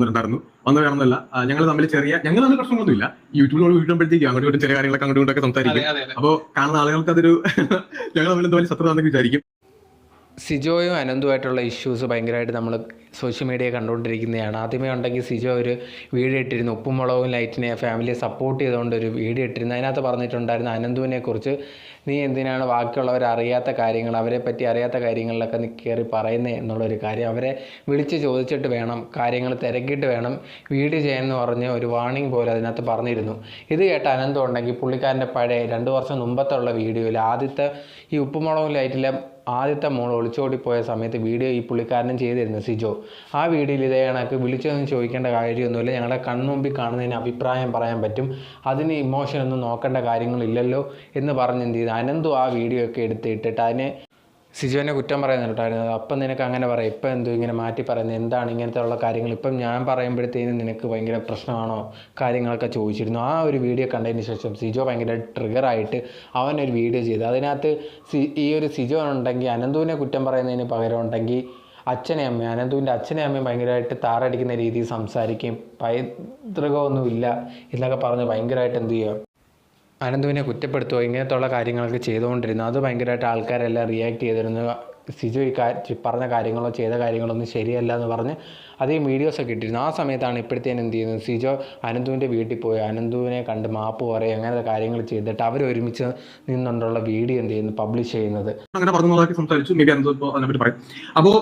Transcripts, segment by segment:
ഉണ്ടായിരുന്നു വന്നു വേണമെന്നല്ല ഞങ്ങൾ തമ്മിൽ പ്രശ്നമൊന്നുമില്ല. യൂട്യൂബിൽ വീടുമ്പോഴത്തേക്കും അങ്ങോട്ടും ഇങ്ങോട്ടും ചെറിയ കാര്യങ്ങളൊക്കെ അങ്ങോട്ടും ഇങ്ങോട്ടൊക്കെ സംസാരിക്കും. അപ്പോൾ കാണുന്ന ആളുകൾക്ക് അതൊരു ഞങ്ങൾ തമ്മിൽ എന്തായാലും ശത്രുതാണെന്ന് വിചാരിക്കും. സിജോയും അനന്തുമായിട്ടുള്ള ഇഷ്യൂസ് ഭയങ്കരമായിട്ട് നമ്മൾ സോഷ്യൽ മീഡിയ കണ്ടുകൊണ്ടിരിക്കുന്നതാണ്. ആദ്യമേ ഉണ്ടെങ്കിൽ സിജോ ഒരു വീഡിയോ ഇട്ടിരുന്നു, ഉപ്പും മുളകും ലൈറ്റിനെ ഫാമിലിയെ സപ്പോർട്ട് ചെയ്തുകൊണ്ട് ഒരു വീഡിയോ ഇട്ടിരുന്നു. അതിനകത്ത് പറഞ്ഞിട്ടുണ്ടായിരുന്നു അനന്തുവിനെക്കുറിച്ച് നീ എന്തിനാണ് ബാക്കിയുള്ളവർ അറിയാത്ത കാര്യങ്ങൾ, അവരെ പറ്റി അറിയാത്ത കാര്യങ്ങളിലൊക്കെ നീ കയറി പറയുന്നത് എന്നുള്ളൊരു കാര്യം. അവരെ വിളിച്ച് ചോദിച്ചിട്ട് വേണം, കാര്യങ്ങൾ തിരക്കിയിട്ട് വേണം വീഡിയോ ചെയ്യാമെന്ന് പറഞ്ഞ് ഒരു വാർണിംഗ് പോലെ അതിനകത്ത് പറഞ്ഞിരുന്നു. ഇത് കേട്ട അനന്തു ഉണ്ടെങ്കിൽ പുള്ളിക്കാരൻ്റെ പഴയ 2 വർഷം മുമ്പത്തുള്ള വീഡിയോയിൽ ആദ്യത്തെ ഈ ഉപ്പുമുളകും ലൈറ്റിലെ ആദ്യത്തെ മോൾ ഒളിച്ചോടിപ്പോയ സമയത്ത് വീഡിയോ ഈ പുള്ളിക്കാരനും ചെയ്തിരുന്നു സിജോ. ആ വീഡിയോയിൽ ഇതേ കണക്ക് വിളിച്ചൊന്നും ചോദിക്കേണ്ട കാര്യമൊന്നുമില്ല, ഞങ്ങളെ കൺമുമ്പിൽ കാണുന്നതിന് അഭിപ്രായം പറയാൻ പറ്റും, അതിന് ഇമോഷനൊന്നും നോക്കേണ്ട കാര്യങ്ങളില്ലല്ലോ എന്ന് പറഞ്ഞ് എന്ത് ചെയ്തു അനന്തു ആ വീഡിയോ ഒക്കെ എടുത്തിട്ടിട്ട് അതിനെ സിജോനെ കുറ്റം പറയുന്നുണ്ടായിരുന്നു. അപ്പം നിനക്ക് അങ്ങനെ പറയാം, ഇപ്പം എന്തോ ഇങ്ങനെ മാറ്റി പറയുന്നത്, എന്താണ് ഇങ്ങനത്തെ ഉള്ള കാര്യങ്ങൾ, ഇപ്പം ഞാൻ പറയുമ്പോഴത്തേനും നിനക്ക് ഭയങ്കര പ്രശ്നമാണോ, കാര്യങ്ങളൊക്കെ ചോദിച്ചിരുന്നു. ആ ഒരു വീഡിയോ കണ്ടതിന് ശേഷം സിജോ ഭയങ്കര ട്രിഗറായിട്ട് അവനൊരു വീഡിയോ ചെയ്തു. അതിനകത്ത് ഈ ഒരു സിജോ ഉണ്ടെങ്കിൽ അനന്തുവിനെ കുറ്റം പറയുന്നതിന് പകരം ഉണ്ടെങ്കിൽ അച്ഛനെ അമ്മയും അനന്തുവിൻ്റെ അച്ഛനെ അമ്മയും ഭയങ്കരമായിട്ട് താറടിക്കുന്ന രീതിയിൽ സംസാരിക്കുകയും പൈതൃകമൊന്നുമില്ല എന്നൊക്കെ പറഞ്ഞ് ഭയങ്കരമായിട്ട് എന്ത് ചെയ്യുക അനന്തുവിനെ കുറ്റപ്പെടുത്തുക, ഇങ്ങനത്തുള്ള കാര്യങ്ങളൊക്കെ ചെയ്തുകൊണ്ടിരുന്നു. അത് ഭയങ്കരമായിട്ട് ആൾക്കാരെല്ലാം റിയാക്ട് ചെയ്തിരുന്നു. സിജു ഈ പറഞ്ഞ കാര്യങ്ങളോ ചെയ്ത കാര്യങ്ങളൊന്നും ശരിയല്ല എന്ന് പറഞ്ഞ് അധികം വീഡിയോസൊക്കെ ഇട്ടിരുന്നു. ആ സമയത്താണ് ഇപ്പോഴത്തേനും എന്ത് ചെയ്യുന്നത്, സിജോ അനന്തുവിൻ്റെ വീട്ടിൽ പോയി അനന്തുവിനെ കണ്ട് മാപ്പ് പറയും, അങ്ങനത്തെ കാര്യങ്ങൾ ചെയ്തിട്ട് അവർ ഒരുമിച്ച് നിന്നുകൊണ്ടുള്ള വീഡിയോ എന്ത് ചെയ്യുന്നു പബ്ലിഷ് ചെയ്യുന്നത്. അങ്ങനെ പറഞ്ഞതൊക്കെ സംസാരിച്ചു. മേ ബി അനന്തു ഇപ്പോൾ അതിനെപ്പറ്റി പറയും. അപ്പോൾ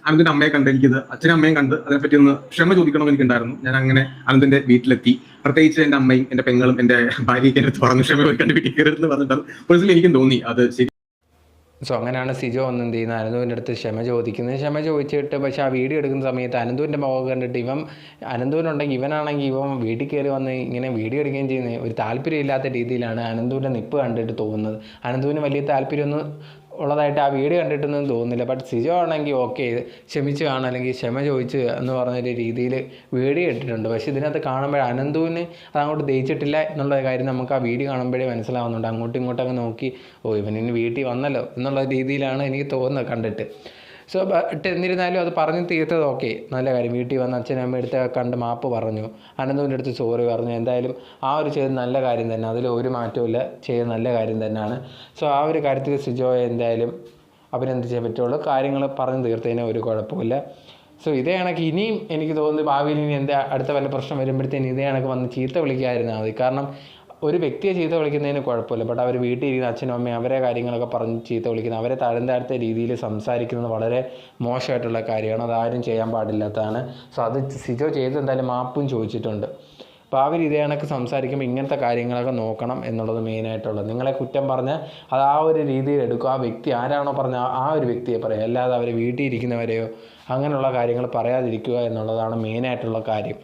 അനന്തിന്റെ അമ്മയെ കണ്ട് എനിക്കിത് അച്ഛനും അമ്മയും കണ്ട് അതിനെപ്പറ്റി ഒന്ന് ക്ഷമ ചോദിക്കണമെന്ന് എനിക്കുണ്ടായിരുന്നു. ഞാൻ അങ്ങനെ അനന്തിന്റെ വീട്ടിലെത്തി. പ്രത്യേകിച്ച് എൻ്റെ അമ്മയും എൻ്റെ പെങ്ങളും എൻ്റെ ഭാര്യയ്ക്ക് എൻ്റെ അടുത്ത് പറഞ്ഞു ക്ഷമ ചോദിക്കാൻ വീട്ടിൽ കയറരുതെന്ന് പറഞ്ഞിട്ട് പേഴ്സണലി എനിക്കും തോന്നി അത് ശരി. സോ അങ്ങനെയാണ് സിജോ ഒന്ന് എന്ത് ചെയ്യുന്നത് അനന്തുവിൻ്റെ അടുത്ത് ക്ഷമ ചോദിക്കുന്നത്. ക്ഷമ ചോദിച്ചിട്ട് പക്ഷേ ആ വീഡിയോ എടുക്കുന്ന സമയത്ത് അനന്തുവിൻ്റെ മുഖം കണ്ടിട്ട് അനന്തുവിനുണ്ടെങ്കിൽ ഇവനാണെങ്കിൽ വീട്ടിൽ കയറി വന്ന് ഇങ്ങനെ വീഡിയോ എടുക്കുകയും ചെയ്യുന്നത് ഒരു താല്പര്യമില്ലാത്ത രീതിയിലാണ് അനന്തുവിൻ്റെ നിപ്പ് കണ്ടിട്ട് തോന്നുന്നത്. അനന്തുവിന് വലിയ താല്പര്യമൊന്നും ഉള്ളതായിട്ട് ആ വീഡിയോ കണ്ടിട്ടൊന്നും തോന്നുന്നില്ല. ബട്ട് സിജോ ആണെങ്കിൽ ഓക്കെ ക്ഷമിച്ച് കാണും, അല്ലെങ്കിൽ ക്ഷമ ചോദിച്ച് എന്ന് പറഞ്ഞൊരു രീതിയിൽ വീഡിയോ ഇട്ടിട്ടുണ്ട്. പക്ഷേ ഇതിനകത്ത് കാണുമ്പോൾ അനന്തുവിന് അതങ്ങോട്ട് ദഹിച്ചിട്ടില്ല എന്നുള്ള കാര്യം നമുക്ക് ആ വീഡിയോ കാണുമ്പോഴേ മനസ്സിലാവുന്നുണ്ട്. അങ്ങോട്ടും ഇങ്ങോട്ടൊക്കെ നോക്കി ഇവനിന്ന് വീട്ടിൽ വന്നല്ലോ എന്നുള്ള രീതിയിലാണ് എനിക്ക് തോന്നുന്നത് കണ്ടിട്ട്. സോ ബട്ട് എന്നിരുന്നാലും അത് പറഞ്ഞ് തീർത്തത് ഓക്കെ, നല്ല കാര്യം. വീട്ടിൽ വന്ന് അച്ഛനും അമ്മ അടുത്ത് കണ്ട് മാപ്പ് പറഞ്ഞു, അനന്തുവിൻ്റെ അടുത്ത് സോറി പറഞ്ഞു. എന്തായാലും ആ ഒരു ചെയ്ത് നല്ല കാര്യം തന്നെ, അതിൽ ഒരു മാറ്റമില്ല, ചെയ്ത് നല്ല കാര്യം തന്നെയാണ്. സോ ആ ഒരു കാര്യത്തിൽ സിജോയെ എന്തായാലും അഭിനന്ദിച്ചേ പറ്റുള്ളൂ. കാര്യങ്ങൾ പറഞ്ഞ് തീർത്തതിന് ഒരു കുഴപ്പമില്ല. സോ ഇതേ കണക്ക് ഇനിയും എനിക്ക് തോന്നുന്നു ഭാവിയിൽ ഇനി എന്താ അടുത്ത വല്ല പ്രശ്നം വരുമ്പോഴത്തേനും ഇതേ കണക്ക് വന്ന് ചീത്ത വിളിക്കാതിരുന്നാൽ മതി. കാരണം ഒരു വ്യക്തിയെ ചീത്ത വിളിക്കുന്നതിന് കുഴപ്പമില്ല, ബട്ട് അവർ വീട്ടിൽ ഇരിക്കുന്ന അച്ഛനും അമ്മയും അവരെ കാര്യങ്ങളൊക്കെ പറഞ്ഞ് ചീത്ത വിളിക്കുന്നത്, അവരെ താഴ്ന്ന രീതിയിൽ സംസാരിക്കുന്നത് വളരെ മോശമായിട്ടുള്ള കാര്യമാണ്. അതാരും ചെയ്യാൻ പാടില്ലാത്തതാണ്. സോ അത് സിജോ ചെയ്ത് എന്തായാലും മാപ്പും ചോദിച്ചിട്ടുണ്ട്. അപ്പോൾ അവർ ഇതേ കണക്ക് സംസാരിക്കുമ്പോൾ ഇങ്ങനത്തെ കാര്യങ്ങളൊക്കെ നോക്കണം എന്നുള്ളത് മെയിനായിട്ടുള്ളത്. നിങ്ങളെ കുറ്റം പറഞ്ഞാൽ അത് ആ ഒരു രീതിയിൽ എടുക്കുക, ആ വ്യക്തി ആരാണോ പറഞ്ഞാൽ ആ ഒരു വ്യക്തിയെ പറയുക, അല്ലാതെ അവരെ വീട്ടിൽ ഇരിക്കുന്നവരെയോ അങ്ങനെയുള്ള കാര്യങ്ങൾ പറയാതിരിക്കുക എന്നുള്ളതാണ് മെയിനായിട്ടുള്ള കാര്യം.